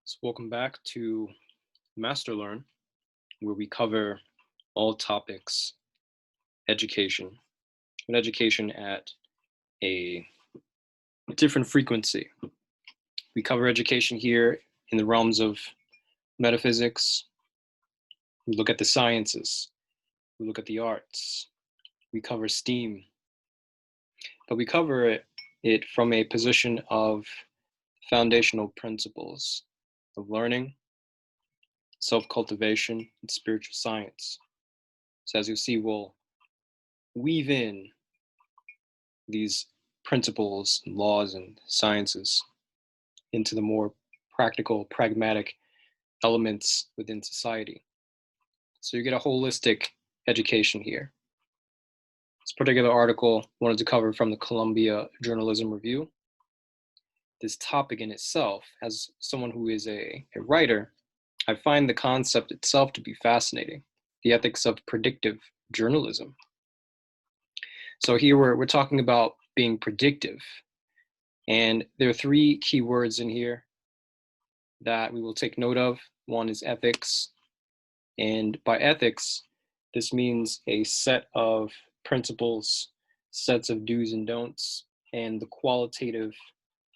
So welcome back to Master Learn, where we cover all topics education, but education at a different frequency. We cover education here in the realms of metaphysics. We look at the sciences. We look at the arts. We cover STEAM, but we cover it from a position of foundational principles of learning, self-cultivation, and spiritual science. So as you'll see, we'll weave in these principles and laws and sciences into the more practical, pragmatic elements within society. So you get a holistic education here. This particular article I wanted to cover from the Columbia Journalism Review. This topic in itself, as someone who is a writer, I find the concept itself to be fascinating. The ethics of predictive journalism. So here we're talking about being predictive. And there are three key words in here that we will take note of. One is ethics. And by ethics, this means a set of principles, sets of do's and don'ts, and the qualitative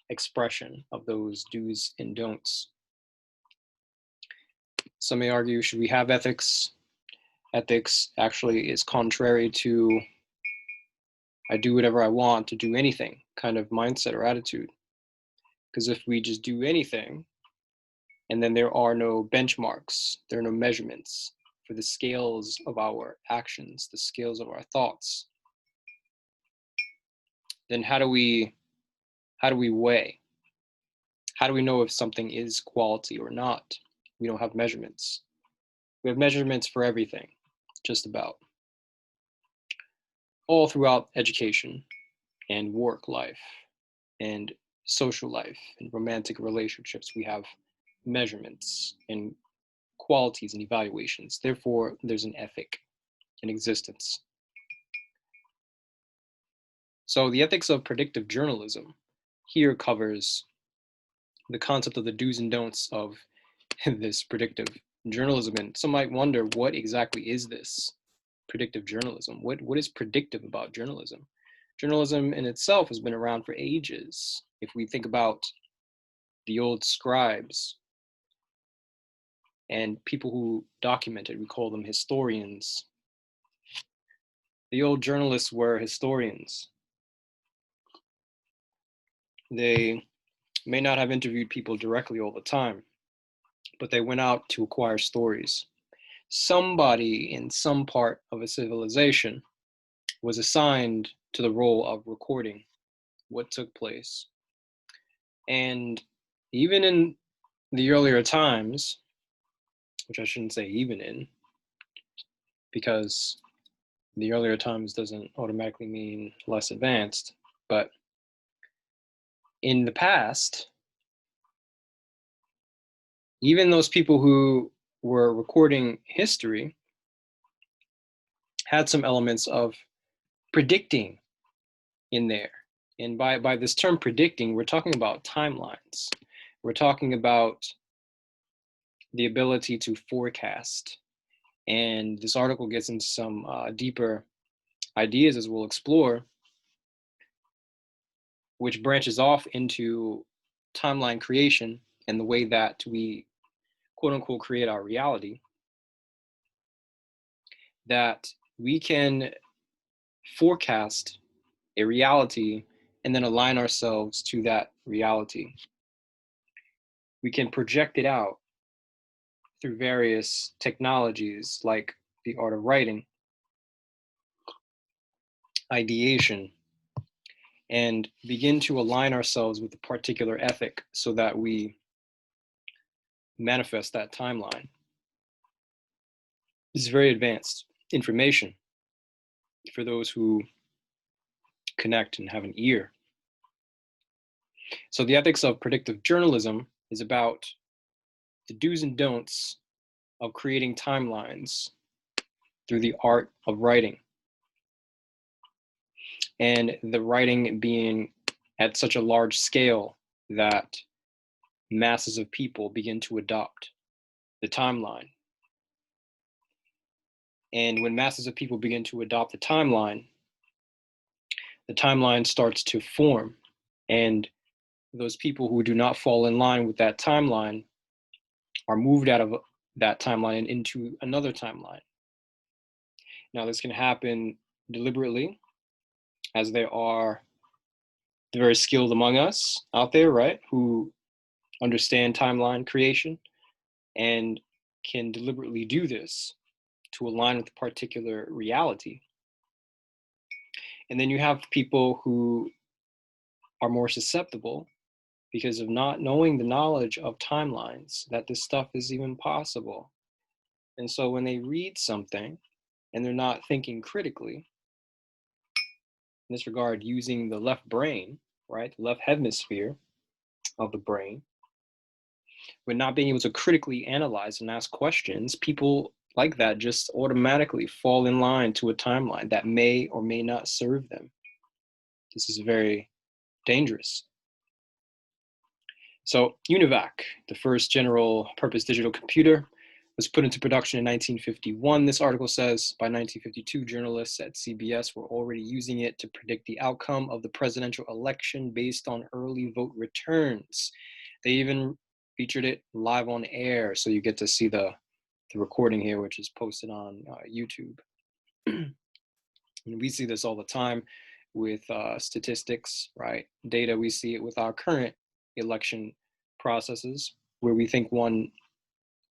expression of those do's and don'ts. Some may argue, should we have ethics? Ethics actually is contrary to I do whatever I want to do anything kind of mindset or attitude. Because if we just do anything, and then there are no benchmarks, there are no measurements for the scales of our actions, the scales of our thoughts, then how do we weigh? How do we know if something is quality or not? We don't have measurements. We have measurements for everything, just about. All throughout education and work life and social life and romantic relationships, we have measurements and qualities and evaluations. Therefore, there's an ethic in existence. So the ethics of predictive journalism here covers the concept of the do's and don'ts of this predictive journalism. And some might wonder, what exactly is this predictive journalism? What is predictive about journalism? Journalism in itself has been around for ages. If we think about the old scribes and people who documented, we call them historians. The old journalists were historians. They may not have interviewed people directly all the time, but they went out to acquire stories. Somebody in some part of a civilization was assigned to the role of recording what took place. And even in the earlier times, which I shouldn't say even in, because the earlier times doesn't automatically mean less advanced, but in the past, even those people who were recording history had some elements of predicting in there. And by this term predicting, we're talking about timelines. We're talking about the ability to forecast. And this article gets into some deeper ideas, as we'll explore, which branches off into timeline creation and the way that we, quote unquote, create our reality, that we can forecast a reality and then align ourselves to that reality. We can project it out through various technologies like the art of writing, ideation, and begin to align ourselves with a particular ethic so that we manifest that timeline. This is very advanced information for those who connect and have an ear. So the ethics of predictive journalism is about the do's and don'ts of creating timelines through the art of writing. And the writing being at such a large scale that masses of people begin to adopt the timeline. And when masses of people begin to adopt the timeline starts to form. And those people who do not fall in line with that timeline are moved out of that timeline and into another timeline. Now, this can happen deliberately, as there are the very skilled among us out there, right, who understand timeline creation and can deliberately do this to align with a particular reality. And then you have people who are more susceptible because of not knowing the knowledge of timelines, that this stuff is even possible. And so when they read something and they're not thinking critically, in this regard, using the left brain, right, the left hemisphere of the brain, when not being able to critically analyze and ask questions, people like that just automatically fall in line to a timeline that may or may not serve them. This is very dangerous. So UNIVAC, the first general purpose digital computer, was put into production in 1951. This article says by 1952, journalists at CBS were already using it to predict the outcome of the presidential election based on early vote returns. They even featured it live on air, so you get to see the recording here, which is posted on YouTube. And we see this all the time with statistics, right? Data, we see it with our current election processes, where we think one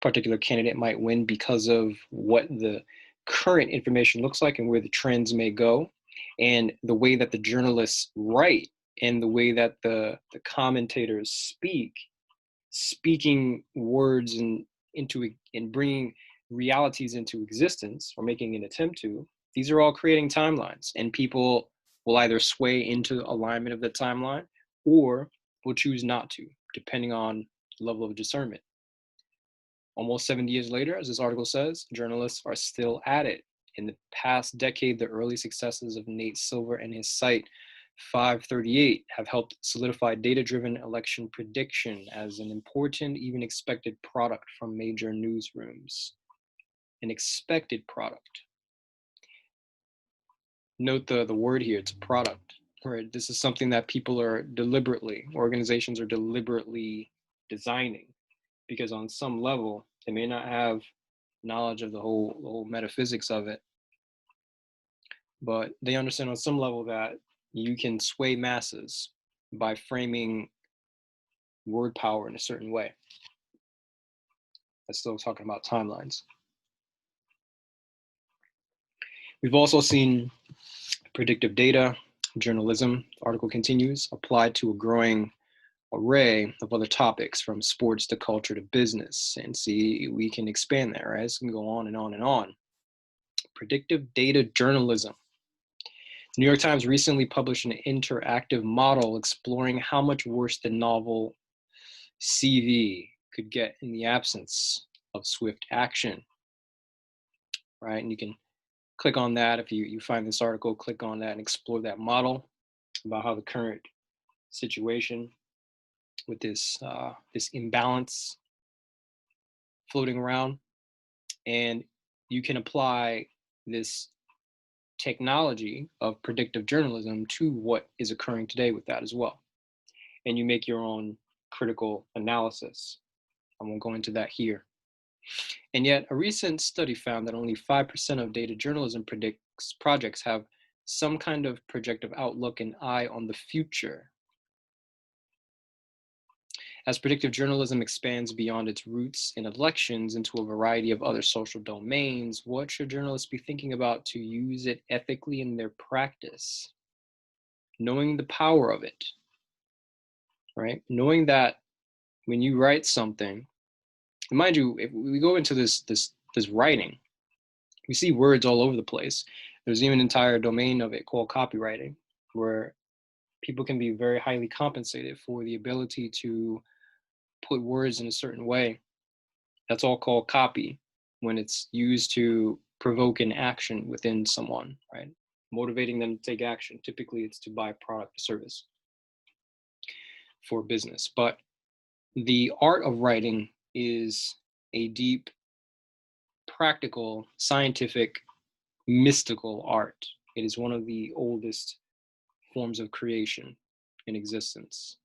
particular candidate might win because of what the current information looks like and where the trends may go. And the way that the journalists write and the way that the commentators speaking words and bringing realities into existence, or making an attempt to, these are all creating timelines, and people will either sway into alignment of the timeline or will choose not to, depending on the level of discernment. Almost 70 years later, as this article says, journalists are still at it. In the past decade, the early successes of Nate Silver and his site 538 have helped solidify data-driven election prediction as an important, even expected product from major newsrooms. An expected product. Note the word here, it's a product. Right? This is something that people are organizations are deliberately designing, because on some level, they may not have knowledge of the whole metaphysics of it, but they understand on some level that you can sway masses by framing word power in a certain way. That's still talking about timelines. We've also seen predictive data journalism, the article continues, applied to a growing array of other topics, from sports to culture to business. And see, we can expand that, right? This can go on and on and on. Predictive data journalism. The New York Times recently published an interactive model exploring how much worse the novel CV could get in the absence of swift action, right? And you can click on that if you find this article, click on that and explore that model about how the current situation with this imbalance floating around, and you can apply this technology of predictive journalism to what is occurring today with that as well. And you make your own critical analysis. I won't go into that here. And yet, a recent study found that only 5% of data journalism projects have some kind of projective outlook and eye on the future. As predictive journalism expands beyond its roots in elections into a variety of other social domains, what should journalists be thinking about to use it ethically in their practice? Knowing the power of it, right? Knowing that when you write something, and mind you, if we go into this writing, we see words all over the place. There's even an entire domain of it called copywriting, where people can be very highly compensated for the ability to put words in a certain way. That's all called copy when it's used to provoke an action within someone, right? Motivating them to take action. Typically, it's to buy a product or service for business. But The art of writing is a deep, practical, scientific, mystical art. It is one of the oldest forms of creation in existence.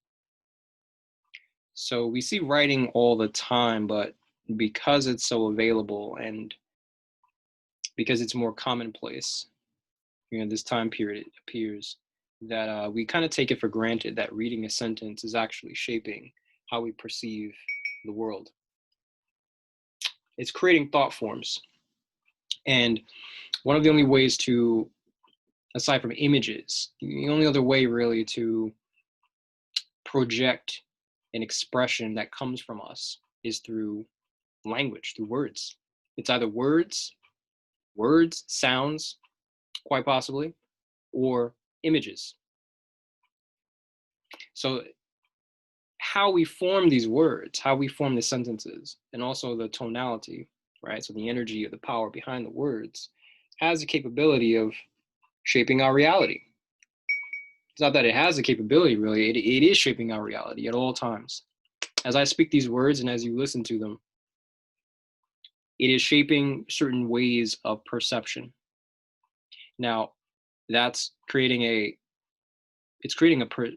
So we see writing all the time, but because it's so available and because it's more commonplace, this time period, it appears that we kind of take it for granted that reading a sentence is actually shaping how we perceive the world. It's creating thought forms. And one of the only ways to, aside from images, the only other way really to project an expression that comes from us is through language, through words. It's either words, sounds, quite possibly, or images. So how we form these words, how we form the sentences, and also the tonality, right? So the energy or the power behind the words has the capability of shaping our reality. It's not that it has the capability, really, it is shaping our reality at all times. As I speak these words and as you listen to them, it is shaping certain ways of perception. Now, that's creating a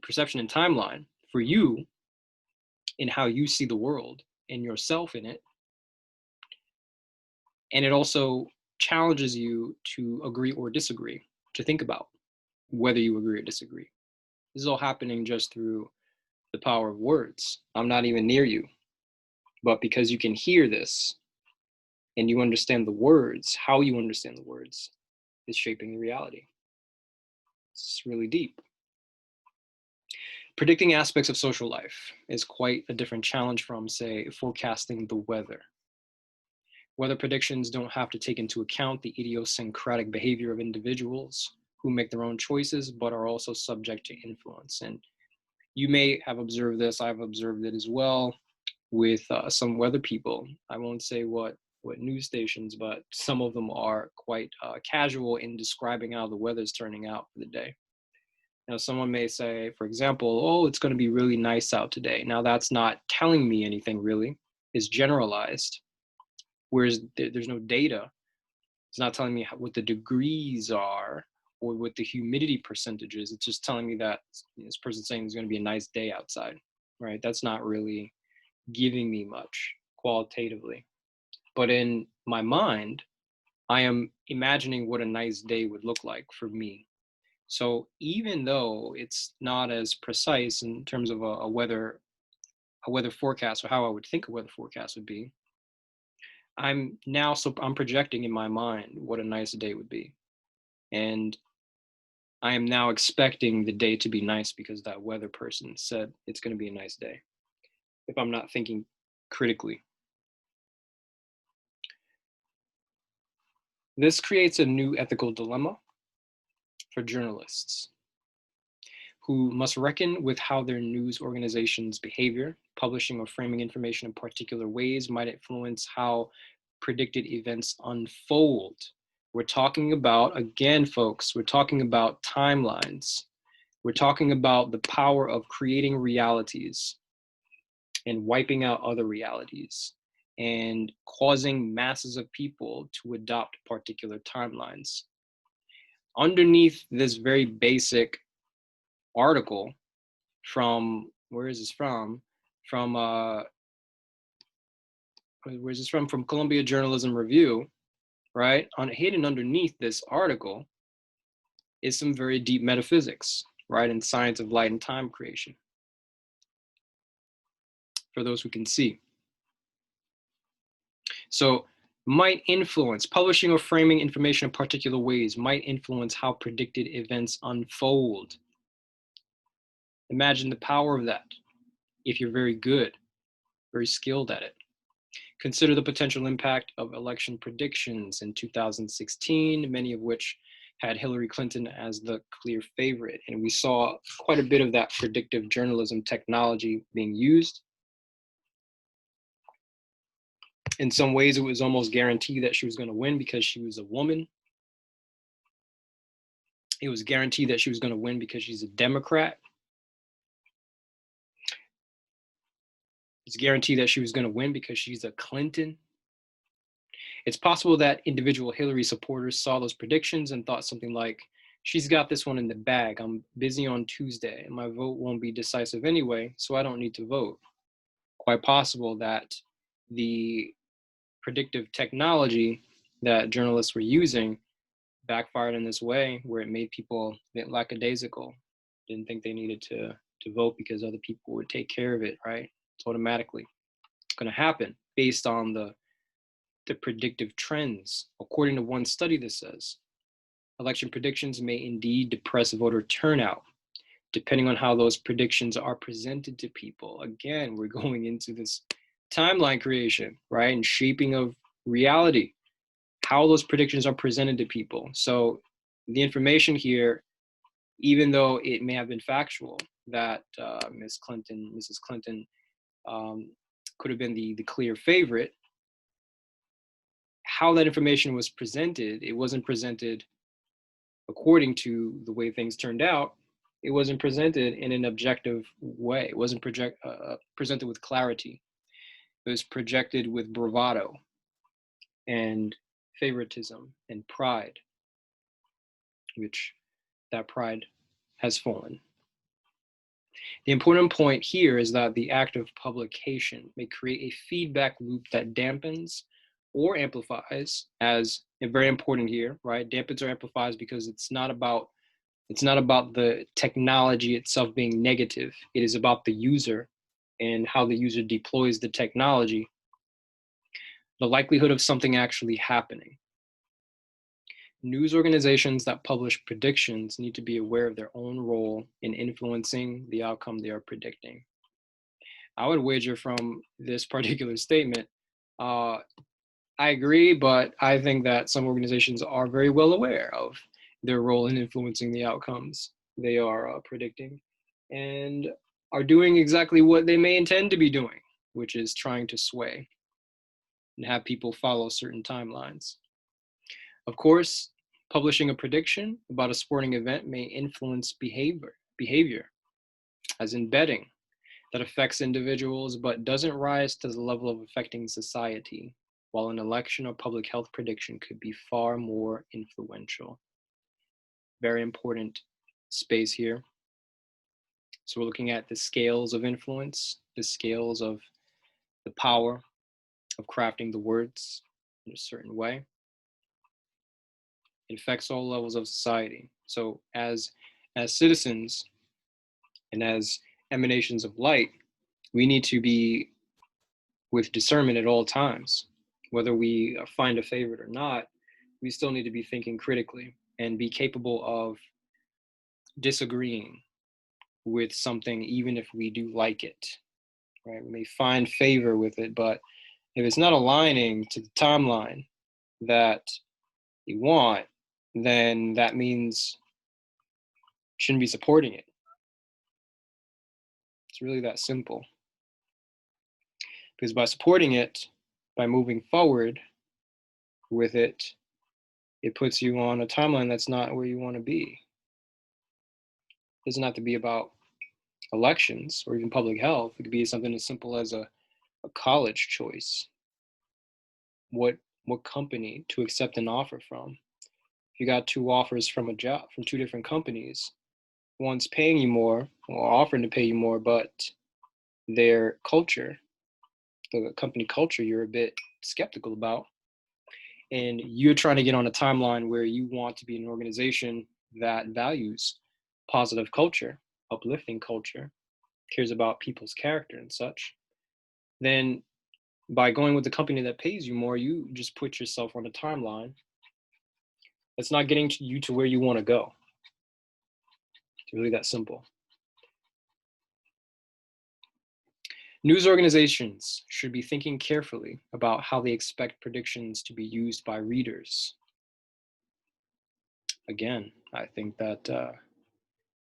perception and timeline for you in how you see the world and yourself in it. And it also challenges you to agree or disagree, to think about whether you agree or disagree. This is all happening just through the power of words. I'm not even near you, but because you can hear this and you understand the words, how you understand the words is shaping the reality. It's really deep. Predicting aspects of social life is quite a different challenge from, say, forecasting the weather. Weather predictions don't have to take into account the idiosyncratic behavior of individuals who make their own choices, but are also subject to influence. And you may have observed this, I've observed it as well with some weather people. I won't say what news stations, but some of them are quite casual in describing how the weather's turning out for the day. Now, someone may say, for example, oh, it's going to be really nice out today. Now, that's not telling me anything really. It's generalized, whereas there's no data. It's not telling me what the degrees are or what the humidity percentage is. It's just telling me that this person's saying it's going to be a nice day outside, right? That's not really giving me much qualitatively. But in my mind, I am imagining what a nice day would look like for me. So even though it's not as precise in terms of a weather forecast or how I would think a weather forecast would be, I'm projecting in my mind what a nice day would be. And I am now expecting the day to be nice because that weather person said it's going to be a nice day, if I'm not thinking critically. This creates a new ethical dilemma for journalists who must reckon with how their news organization's behavior, publishing or framing information in particular ways might influence how predicted events unfold. We're talking about, again, folks, we're talking about timelines. We're talking about the power of creating realities and wiping out other realities and causing masses of people to adopt particular timelines. Underneath this very basic article from, where is this from? Where's this from? From Columbia Journalism Review, right? Hidden underneath this article is some very deep metaphysics, right? And science of light and time creation, for those who can see. So might influence, publishing or framing information in particular ways might influence how predicted events unfold. Imagine the power of that if you're very good, very skilled at it. Consider the potential impact of election predictions in 2016, many of which had Hillary Clinton as the clear favorite. And we saw quite a bit of that predictive journalism technology being used. In some ways, it was almost guaranteed that she was going to win because she was a woman. It was guaranteed that she was going to win because she's a Democrat. It's guaranteed that she was going to win because she's a Clinton. It's possible that individual Hillary supporters saw those predictions and thought something like, she's got this one in the bag. I'm busy on Tuesday, and my vote won't be decisive anyway, so I don't need to vote. Quite possible that the predictive technology that journalists were using backfired in this way, where it made people a bit lackadaisical, didn't think they needed to vote because other people would take care of it, right? It's automatically going to happen based on the predictive trends. According to one study, this says election predictions may indeed depress voter turnout, depending on how those predictions are presented to people. Again, we're going into this timeline creation, right? And shaping of reality, how those predictions are presented to people. So the information here, even though it may have been factual that Mrs. Clinton could have been the clear favorite, how that information was presented, it wasn't presented according to the way things turned out. It wasn't presented in an objective way. It wasn't presented with clarity. It was projected with bravado and favoritism and pride, which that pride has fallen. The important point here is that the act of publication may create a feedback loop that dampens or amplifies, as very important here, right? Dampens or amplifies because it's not about the technology itself being negative. It is about the user and how the user deploys the technology, the likelihood of something actually happening. News organizations that publish predictions need to be aware of their own role in influencing the outcome they are predicting. I would wager from this particular statement, I agree, but I think that some organizations are very well aware of their role in influencing the outcomes they are predicting and are doing exactly what they may intend to be doing, which is trying to sway and have people follow certain timelines. Of course, publishing a prediction about a sporting event may influence behavior, as in betting, that affects individuals but doesn't rise to the level of affecting society, while an election or public health prediction could be far more influential. Very important space here. So we're looking at the scales of influence, the scales of the power of crafting the words in a certain way. It affects all levels of society. So as citizens and as emanations of light, we need to be with discernment at all times. Whether we find a favorite or not, we still need to be thinking critically and be capable of disagreeing with something, even if we do like it, right? We may find favor with it, but if it's not aligning to the timeline that you want, then that means you shouldn't be supporting it. It's really that simple. Because by supporting it, by moving forward with it, it puts you on a timeline that's not where you want to be. It doesn't have to be about elections or even public health. It could be something as simple as a college choice. What company to accept an offer from? If you got two offers from a job from two different companies, one's paying you more or offering to pay you more, but their culture, the company culture, you're a bit skeptical about. And you're trying to get on a timeline where you want to be an organization that values positive culture, uplifting culture, cares about people's character and such, then by going with the company that pays you more, you just put yourself on a timeline that's not getting you to where you want to go. It's really that simple. News organizations should be thinking carefully about how they expect predictions to be used by readers. Again, I think that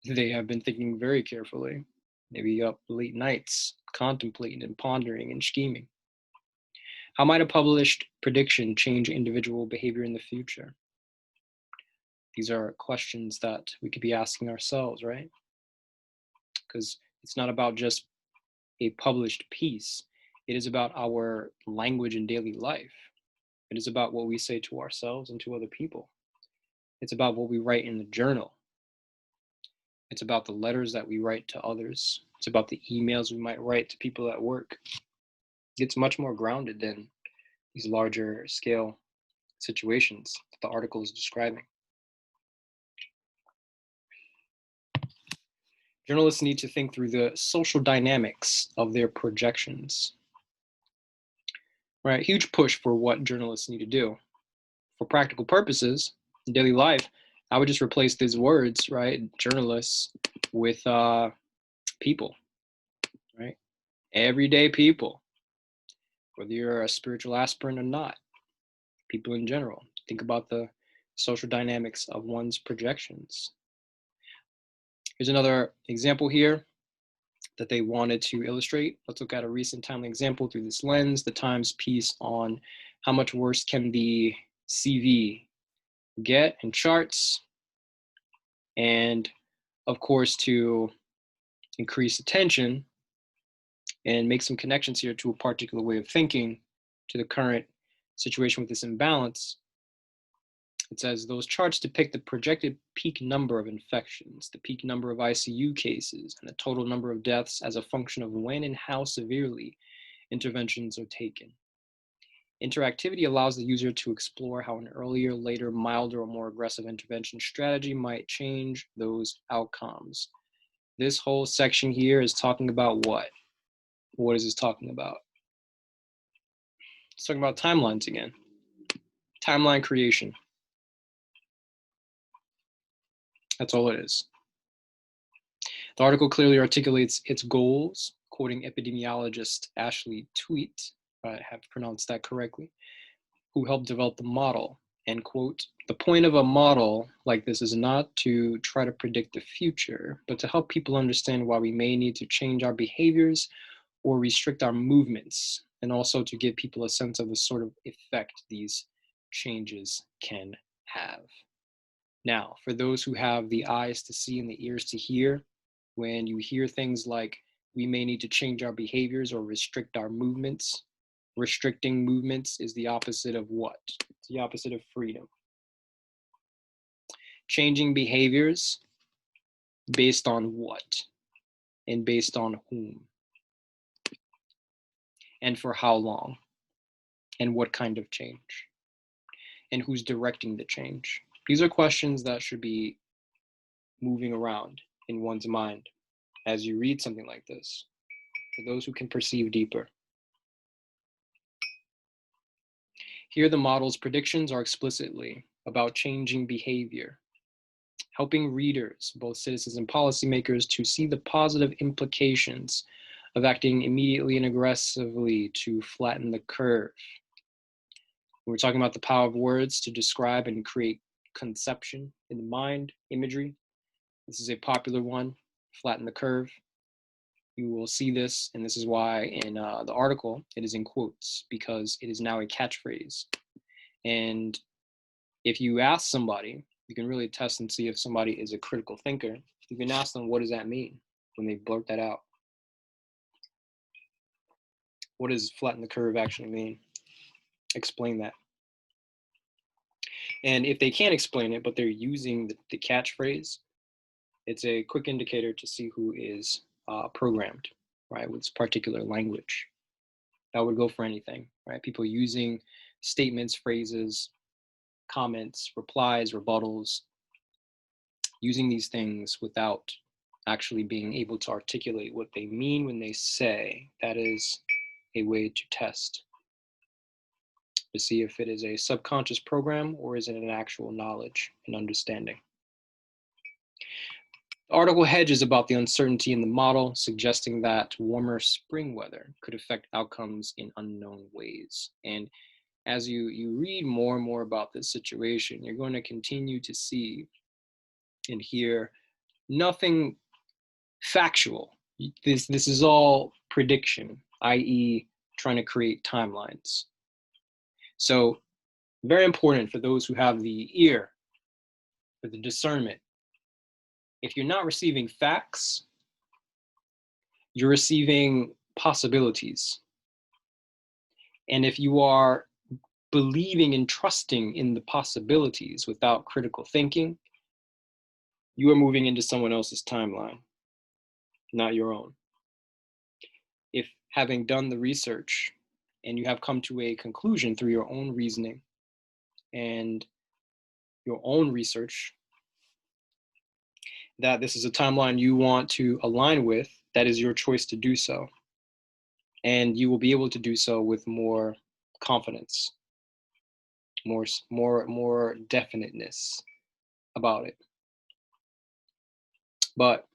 they have been thinking very carefully, maybe up late nights, contemplating and pondering and scheming. How might a published prediction change individual behavior in the future? These are questions that we could be asking ourselves, right? Because it's not about just a published piece. It is about our language in daily life. It is about what we say to ourselves and to other people. It's about what we write in the journal. It's about the letters that we write to others. It's about the emails we might write to people at work. It's much more grounded than these larger scale situations that the article is describing. Journalists need to think through the social dynamics of their projections. Right? Huge push for what journalists need to do. For practical purposes, in daily life, I would just replace these words, right? Journalists with people, right? Everyday people, whether you're a spiritual aspirant or not, people in general. Think about the social dynamics of one's projections. Here's another example here that they wanted to illustrate. Let's look at a recent timely example through this lens, the Times piece on how much worse can the CV get in charts, and of course to increase attention and make some connections here to a particular way of thinking to the current situation with this imbalance. It says those charts depict the projected peak number of infections, the peak number of ICU cases, and the total number of deaths as a function of when and how severely interventions are taken. Interactivity allows the user to explore how an earlier, later, milder, or more aggressive intervention strategy might change those outcomes. This whole section here is talking about what? What is this talking about? It's talking about timelines again. Timeline creation. That's all it is. The article clearly articulates its goals, quoting epidemiologist Ashley Tweet, if I have pronounced that correctly, who helped develop the model, and quote, the point of a model like this is not to try to predict the future, but to help people understand why we may need to change our behaviors or restrict our movements, and also to give people a sense of the sort of effect these changes can have. Now, for those who have the eyes to see and the ears to hear, when you hear things like we may need to change our behaviors or restrict our movements, restricting movements is the opposite of what? It's the opposite of freedom. Changing behaviors based on what? And based on whom? And for how long? And what kind of change? And who's directing the change? These are questions that should be moving around in one's mind as you read something like this, for those who can perceive deeper. Here, the model's predictions are explicitly about changing behavior, helping readers, both citizens and policymakers, to see the positive implications of acting immediately and aggressively to flatten the curve. We're talking about the power of words to describe and create conception in the mind, imagery. This is a popular one, flatten the curve. You will see this, and this is why in the article it is in quotes, because it is now a catchphrase. And if you ask somebody, you can really test and see if somebody is a critical thinker. You can ask them, what does that mean when they blurt that out? What does flatten the curve actually mean? Explain that. And if they can't explain it, but they're using the catchphrase, it's a quick indicator to see who is programmed, right, with this particular language. That would go for anything, right? People using statements, phrases, comments, replies, rebuttals, using these things without actually being able to articulate what they mean when they say. That is a way to test, to see if it is a subconscious program or is it an actual knowledge and understanding. The article hedges about the uncertainty in the model, suggesting that warmer spring weather could affect outcomes in unknown ways. And as you read more and more about this situation, you're going to continue to see and hear nothing factual. This is all prediction, i.e., trying to create timelines. So very important for those who have the ear, for the discernment. If you're not receiving facts, you're receiving possibilities. And if you are believing and trusting in the possibilities without critical thinking, you are moving into someone else's timeline, not your own. If having done the research and you have come to a conclusion through your own reasoning and your own research that this is a timeline you want to align with, that is your choice to do so. And you will be able to do so with more confidence, more definiteness about it. But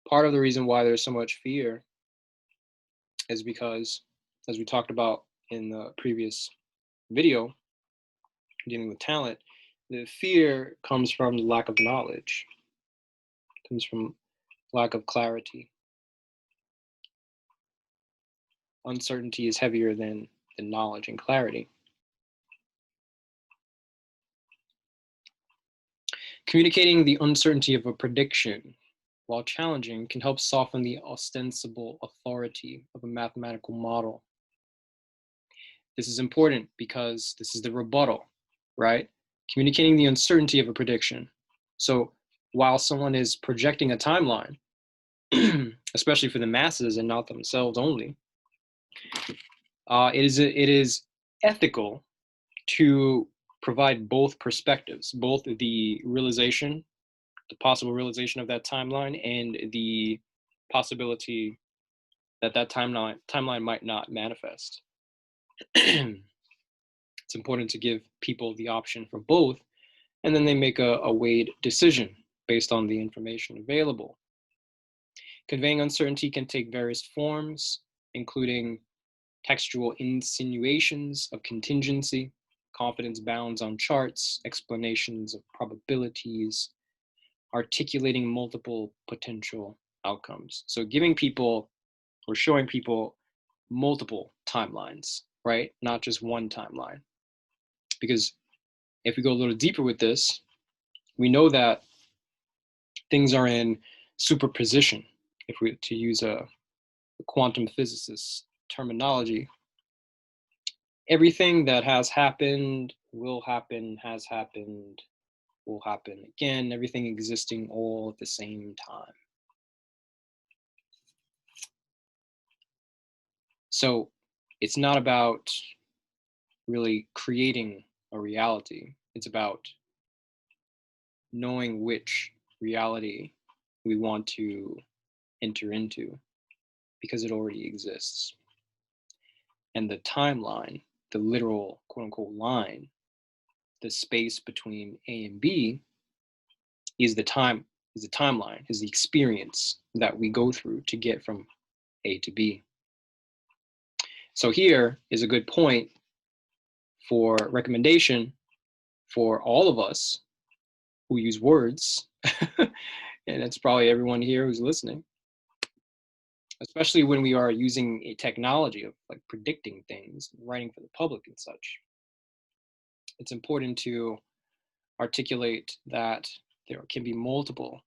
part of the reason why there's so much fear is because, as we talked about in the previous video, dealing with talent, the fear comes from the lack of knowledge, comes from lack of clarity. Uncertainty is heavier than knowledge and clarity. Communicating the uncertainty of a prediction, while challenging, can help soften the ostensible authority of a mathematical model. This is important because this is the rebuttal, right? Communicating the uncertainty of a prediction. So while someone is projecting a timeline, especially for the masses and not themselves only, it is ethical to provide both perspectives, both the possible realization of that timeline, and the possibility that timeline might not manifest. It's important to give people the option for both, and then they make a weighed decision based on the information available. Conveying uncertainty can take various forms, including textual insinuations of contingency, confidence bounds on charts, explanations of probabilities, articulating multiple potential outcomes. So giving people or showing people multiple timelines, right? Not just one timeline. Because if we go a little deeper with this, we know that things are in superposition. If we to use a quantum physicist terminology, everything that has happened, will happen, has happened, will happen again, everything existing all at the same time. So it's not about really creating a reality. It's about knowing which reality we want to enter into because it already exists. And the timeline, the literal quote unquote line, the space between A and B is the timeline, is the experience that we go through to get from A to B. So here is a good point for recommendation for all of us who use words, and it's probably everyone here who's listening, especially when we are using a technology of like predicting things, writing for the public and such. It's important to articulate that there can be multiple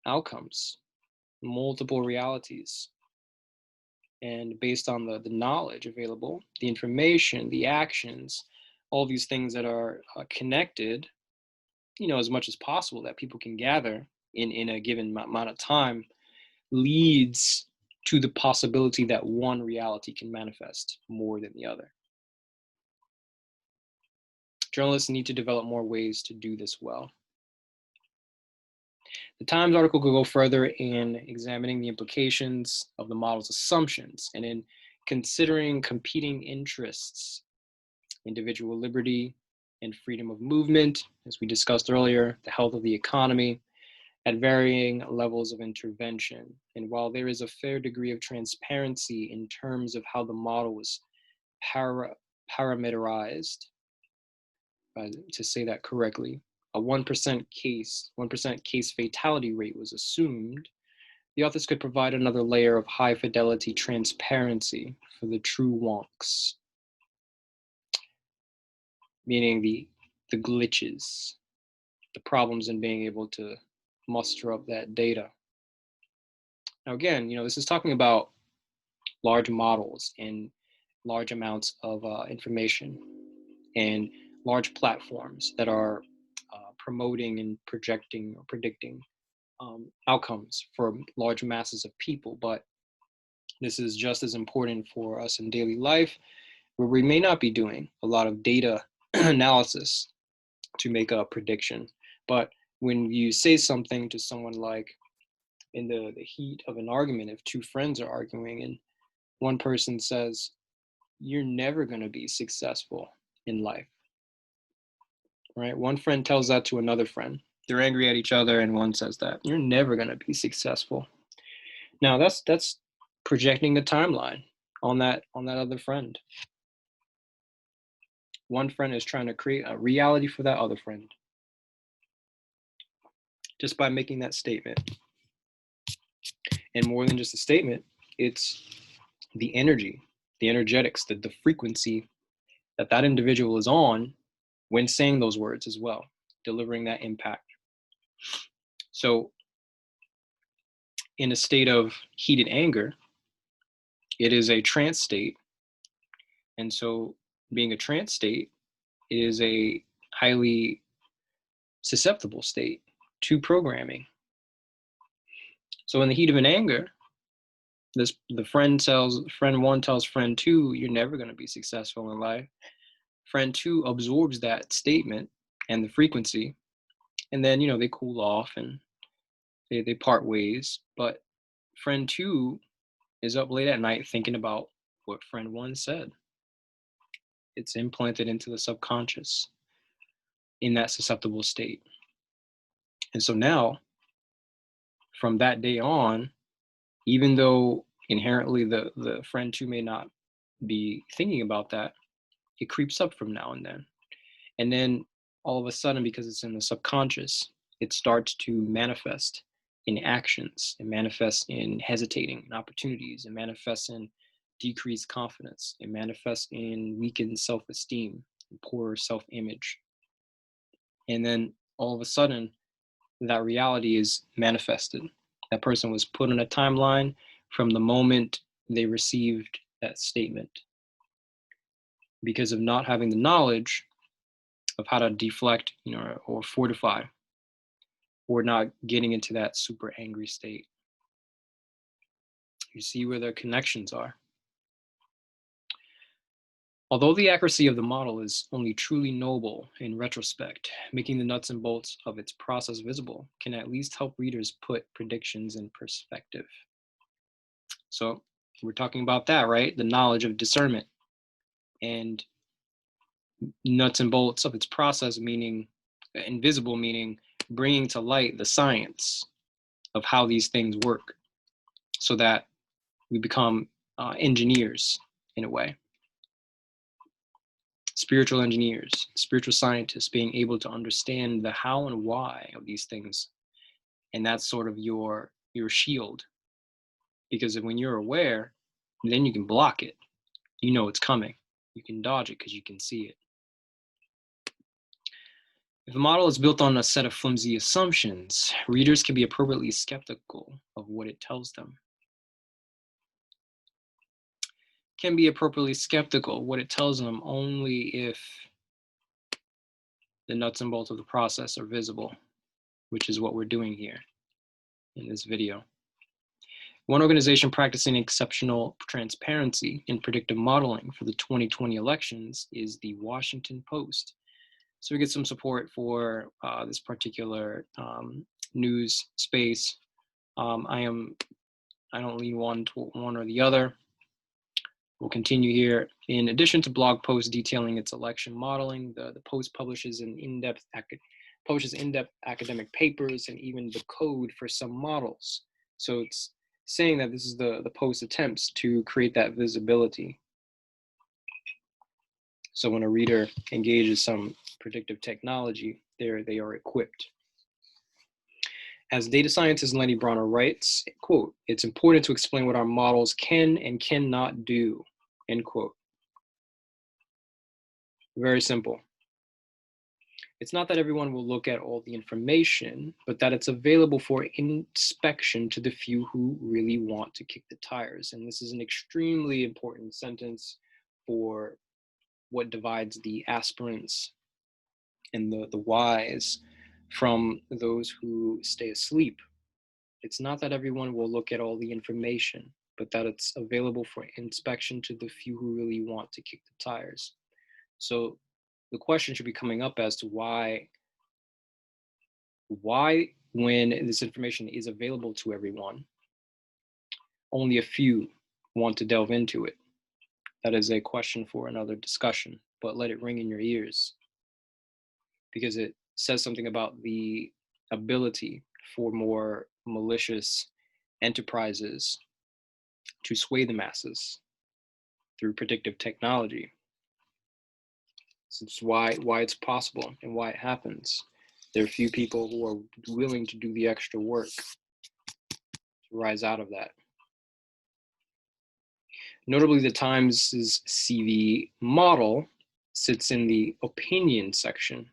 outcomes, multiple realities. And based on the knowledge available, the information, the actions, all these things that are connected, as much as possible that people can gather in a given amount of time, leads to the possibility that one reality can manifest more than the other. Journalists need to develop more ways to do this well. The Times article could go further in examining the implications of the model's assumptions and in considering competing interests, individual liberty and freedom of movement, as we discussed earlier, the health of the economy, at varying levels of intervention. And while there is a fair degree of transparency in terms of how the model was parameterized, to say that correctly, a 1% case fatality rate was assumed, the authors could provide another layer of high fidelity transparency for the true wonks, meaning the glitches, the problems in being able to muster up that data. Now again, this is talking about large models and large amounts of information and large platforms that are promoting and projecting or predicting outcomes for large masses of people. But this is just as important for us in daily life, where we may not be doing a lot of data analysis to make a prediction. But when you say something to someone, like in the heat of an argument, if two friends are arguing and one person says, "You're never going to be successful in life," right? One friend tells that to another friend. They're angry at each other, and one says that, "You're never going to be successful." Now that's projecting the timeline on that other friend. One friend is trying to create a reality for that other friend just by making that statement. And more than just a statement, it's the energy, the energetics, the frequency that that individual is on when saying those words as well, delivering that impact. So in a state of heated anger, it is a trance state. And so being a trance state is a highly susceptible state to programming. So in the heat of an anger, the friend one tells friend two, "You're never going to be successful in life." Friend two absorbs that statement and the frequency, and then they cool off and they part ways. But friend two is up late at night thinking about what friend one said. It's implanted into the subconscious in that susceptible state. And so now, from that day on, even though inherently the friend two may not be thinking about that, it creeps up from now and then. And then all of a sudden, because it's in the subconscious, it starts to manifest in actions. It manifests in hesitating in opportunities. It manifests in decreased confidence. It manifests in weakened self-esteem, poorer self-image. And then all of a sudden, that reality is manifested. That person was put on a timeline from the moment they received that statement. Because of not having the knowledge of how to deflect, or fortify, or not getting into that super angry state. You see where the connections are. Although the accuracy of the model is only truly noble in retrospect, making the nuts and bolts of its process visible can at least help readers put predictions in perspective. So we're talking about that, right? The knowledge of discernment and nuts and bolts of its process, meaning invisible, meaning bringing to light the science of how these things work so that we become engineers in a way. Spiritual engineers, spiritual scientists, being able to understand the how and why of these things. And that's sort of your shield. Because when you're aware, then you can block it. You know it's coming. You can dodge it because you can see it. If a model is built on a set of flimsy assumptions, readers can be appropriately skeptical of what it tells them. Can be appropriately skeptical of what it tells them only if the nuts and bolts of the process are visible, which is what we're doing here in this video. One organization practicing exceptional transparency in predictive modeling for the 2020 elections is the Washington Post. So we get some support for this particular news space. I don't lean one or the other. We'll continue here. In addition to blog posts detailing its election modeling, the Post publishes in-depth academic papers and even the code for some models. So it's saying that this is the Post attempts to create that visibility. So when a reader engages some predictive technology, they are equipped. As data scientist Lenny Bronner writes, quote, "It's important to explain what our models can and cannot do," end quote. Very simple. It's not that everyone will look at all the information, but that it's available for inspection to the few who really want to kick the tires. And this is an extremely important sentence for what divides the aspirants and the wise from those who stay asleep. It's not that everyone will look at all the information, but that it's available for inspection to the few who really want to kick the tires. So the question should be coming up as to why when this information is available to everyone, only a few want to delve into it. That is a question for another discussion, but let it ring in your ears, because it says something about the ability for more malicious enterprises to sway the masses through predictive technology. So it's why it's possible and why it happens. There are few people who are willing to do the extra work to rise out of that. Notably, the Times' CV model sits in the opinion section,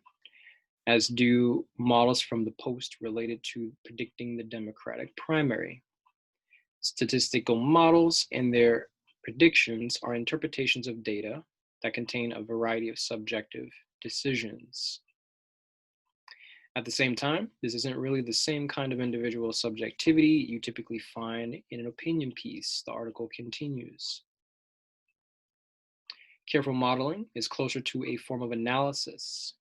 as do models from the Post related to predicting the Democratic primary. Statistical models and their predictions are interpretations of data that contain a variety of subjective decisions. At the same time, this isn't really the same kind of individual subjectivity you typically find in an opinion piece. The article continues. Careful modeling is closer to a form of analysis,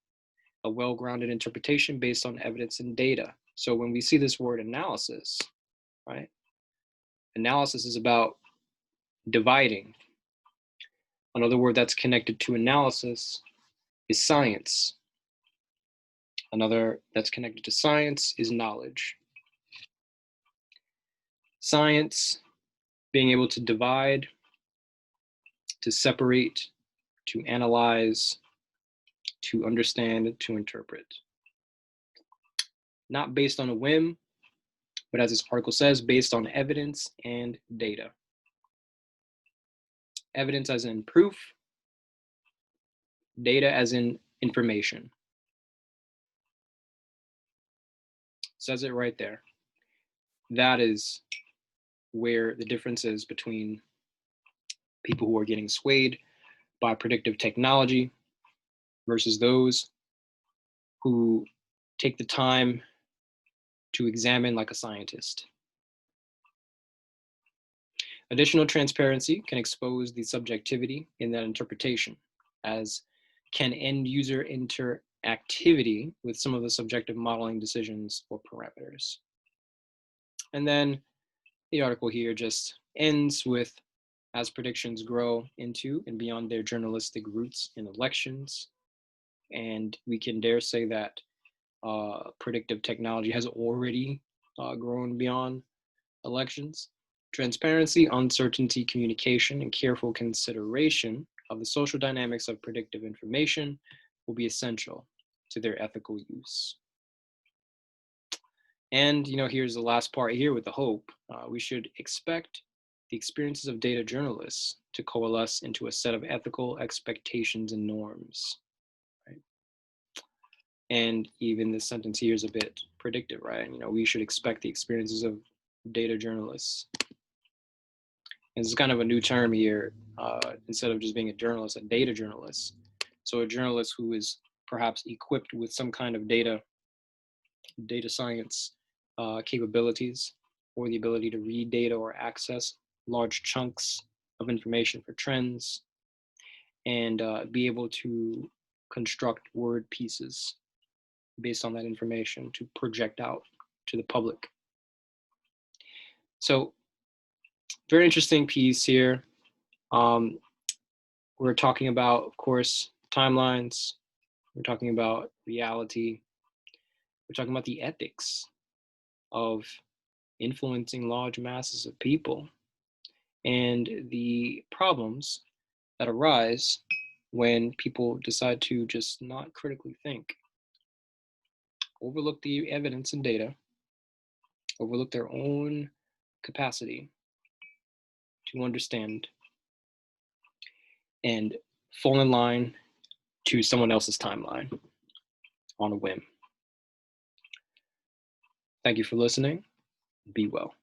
a well-grounded interpretation based on evidence and data. So when we see this word analysis, right? Analysis is about dividing. Another word that's connected to analysis is science. Another that's connected to science is knowledge. Science, being able to divide, to separate, to analyze, to understand, to interpret. Not based on a whim, but as this article says, based on evidence and data. Evidence as in proof, data as in information. Says it right there. That is where the difference is between people who are getting swayed by predictive technology versus those who take the time to examine like a scientist. Additional transparency can expose the subjectivity in that interpretation, as can end user interactivity with some of the subjective modeling decisions or parameters. And then the article here just ends with, as predictions grow into and beyond their journalistic roots in elections, and we can dare say that predictive technology has already grown beyond elections. Transparency, uncertainty, communication, and careful consideration of the social dynamics of predictive information will be essential to their ethical use. And here's the last part here with the hope. We should expect the experiences of data journalists to coalesce into a set of ethical expectations and norms. Right? And even this sentence here is a bit predictive, right? We should expect the experiences of data journalists. And this is kind of a new term here. Instead of just being a journalist, a data journalist. So a journalist who is perhaps equipped with some kind of data science capabilities, or the ability to read data or access large chunks of information for trends, and be able to construct word pieces based on that information to project out to the public. So very interesting piece here. We're talking about, of course, timelines. We're talking about reality. We're talking about the ethics of influencing large masses of people and the problems that arise when people decide to just not critically think, overlook the evidence and data, overlook their own capacity to understand, and fall in line to someone else's timeline on a whim. Thank you for listening. Be well.